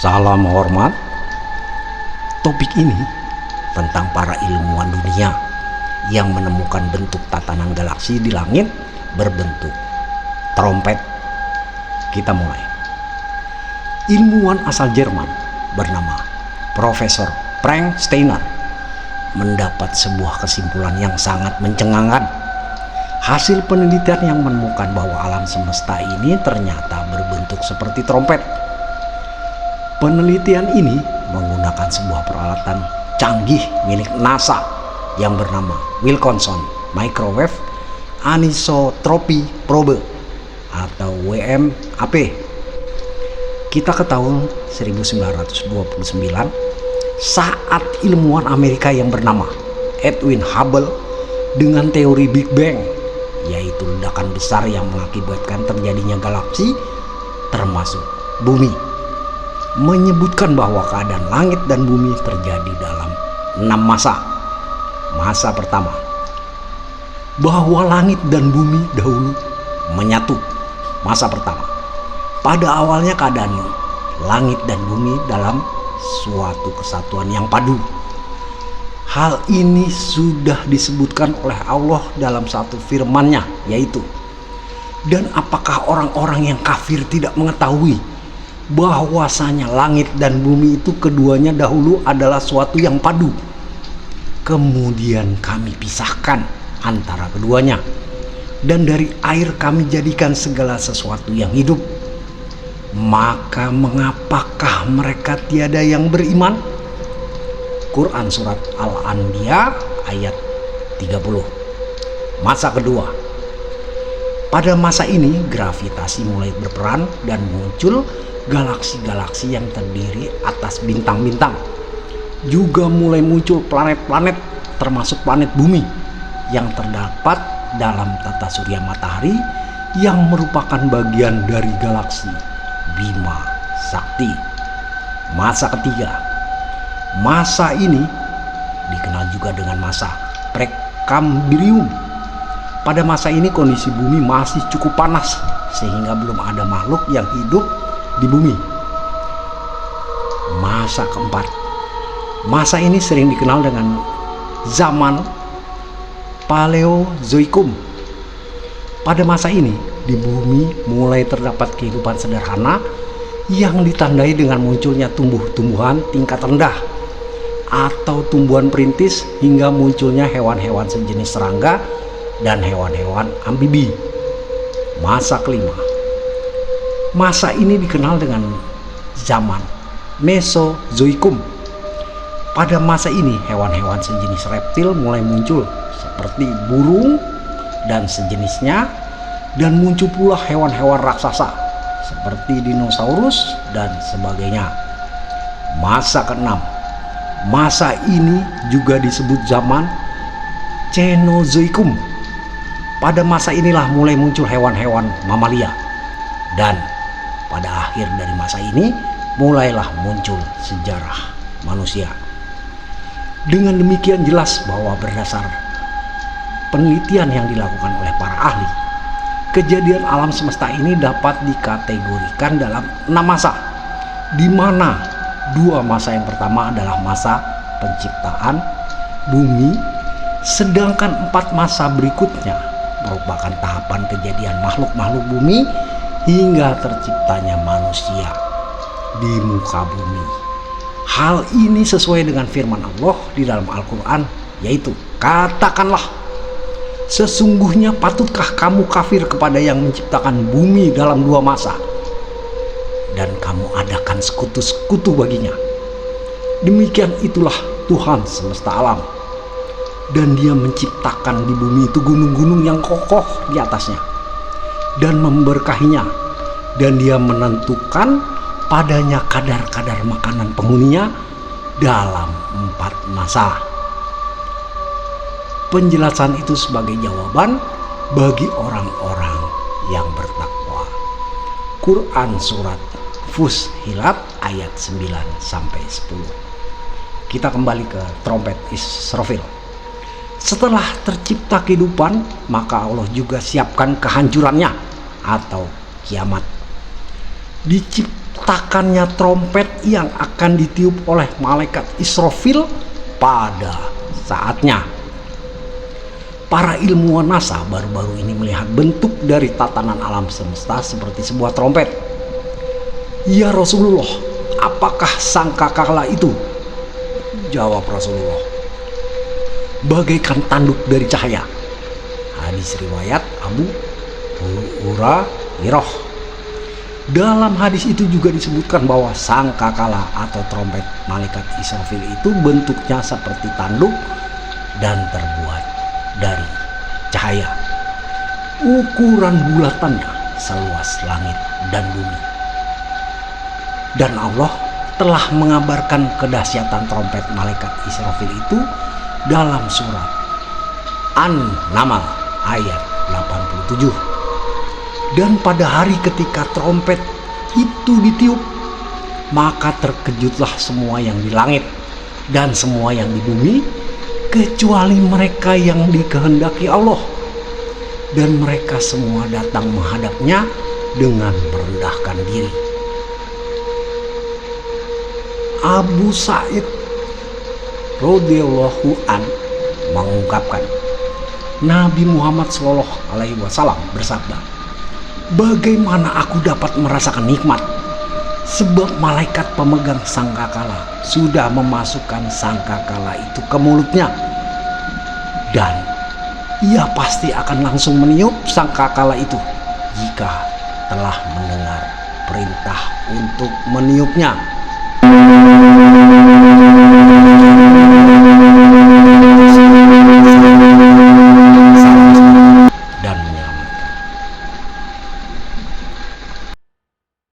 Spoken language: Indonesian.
Salam hormat. Topik ini tentang para ilmuwan dunia yang menemukan bentuk tatanan galaksi di langit berbentuk trompet. Kita mulai. Ilmuwan asal Jerman bernama Profesor Frank Steiner mendapat sebuah kesimpulan yang sangat mencengangkan. Hasil penelitian yang menemukan bahwa alam semesta ini ternyata berbentuk seperti trompet. Penelitian ini menggunakan sebuah peralatan canggih milik NASA yang bernama Wilkinson Microwave Anisotropy Probe atau WMAP. Kita ke tahun 1929 saat ilmuwan Amerika yang bernama Edwin Hubble dengan teori Big Bang, yaitu ledakan besar yang mengakibatkan terjadinya galaksi termasuk bumi, menyebutkan bahwa keadaan langit dan bumi terjadi dalam 6 masa. Masa pertama, bahwa langit dan bumi dahulu menyatu. Masa pertama, pada awalnya keadaan langit dan bumi dalam suatu kesatuan yang padu. Hal ini sudah disebutkan oleh Allah dalam satu firman-Nya, yaitu, dan apakah orang-orang yang kafir tidak mengetahui bahwasanya langit dan bumi itu keduanya dahulu adalah suatu yang padu, kemudian kami pisahkan antara keduanya, dan dari air kami jadikan segala sesuatu yang hidup. Maka mengapakah mereka tiada yang beriman? Quran surat Al-Anbiya ayat 30. Masa kedua, pada masa ini gravitasi mulai berperan dan muncul galaksi-galaksi yang terdiri atas bintang-bintang. Juga mulai muncul planet-planet termasuk planet bumi yang terdapat dalam tata surya matahari yang merupakan bagian dari galaksi Bima Sakti. Masa ketiga, masa ini dikenal juga dengan masa Prekambrium. Pada masa ini kondisi bumi masih cukup panas sehingga belum ada makhluk yang hidup di bumi. Masa keempat, masa ini sering dikenal dengan zaman Paleozoikum. Pada masa ini di bumi mulai terdapat kehidupan sederhana yang ditandai dengan munculnya tumbuh-tumbuhan tingkat rendah atau tumbuhan perintis hingga munculnya hewan-hewan sejenis serangga dan hewan-hewan amfibi. Masa kelima, masa ini dikenal dengan zaman Mesozoikum. Pada masa ini hewan-hewan sejenis reptil mulai muncul seperti burung dan sejenisnya, dan muncul pula hewan-hewan raksasa seperti dinosaurus dan sebagainya. Masa keenam, masa ini juga disebut zaman Cenozoikum. Pada masa inilah mulai muncul hewan-hewan mamalia, dan pada akhir dari masa ini mulailah muncul sejarah manusia. Dengan demikian jelas bahwa berdasar penelitian yang dilakukan oleh para ahli, kejadian alam semesta ini dapat dikategorikan dalam 6 masa, di mana 2 masa yang pertama adalah masa penciptaan bumi, sedangkan 4 masa berikutnya merupakan tahapan kejadian makhluk-makhluk bumi hingga terciptanya manusia di muka bumi. Hal ini sesuai dengan firman Allah di dalam Al-Quran, yaitu, katakanlah, sesungguhnya patutkah kamu kafir kepada yang menciptakan bumi dalam 2 masa dan kamu adakan sekutu-sekutu baginya. Demikian itulah Tuhan semesta alam, dan Dia menciptakan di bumi itu gunung-gunung yang kokoh di atasnya dan memberkahinya, dan Dia menentukan padanya kadar-kadar makanan penghuninya dalam 4 masa. Penjelasan itu sebagai jawaban bagi orang-orang yang bertakwa. Quran surat Fussilat ayat 9-10. Kita kembali ke trompet Israfil. Setelah tercipta kehidupan, maka Allah juga siapkan kehancurannya atau kiamat. hentakannya trompet yang akan ditiup oleh malaikat Israfil pada saatnya. Para ilmuwan NASA baru-baru ini melihat bentuk dari tatanan alam semesta seperti sebuah trompet. Ya Rasulullah, apakah sangkakala itu? Jawab Rasulullah, bagaikan tanduk dari cahaya. Hadis riwayat Abu Hurairah. Dalam hadis itu juga disebutkan bahwa sangkakala atau trompet malaikat Israfil itu bentuknya seperti tanduk dan terbuat dari cahaya. Ukuran bulatannya seluas langit dan bumi. Dan Allah telah mengabarkan kedahsyatan trompet malaikat Israfil itu dalam surat An-Naml ayat 87. Dan pada hari ketika trompet itu ditiup, maka terkejutlah semua yang di langit dan semua yang di bumi, kecuali mereka yang dikehendaki Allah. Dan mereka semua datang menghadapnya dengan merendahkan diri. Abu Sa'id radhiyallahu an mengungkapkan, Nabi Muhammad SAW bersabda, bagaimana aku dapat merasakan nikmat? Sebab malaikat pemegang sangkakala sudah memasukkan sangkakala itu ke mulutnya. Dan ia pasti akan langsung meniup sangkakala itu jika telah mendengar perintah untuk meniupnya.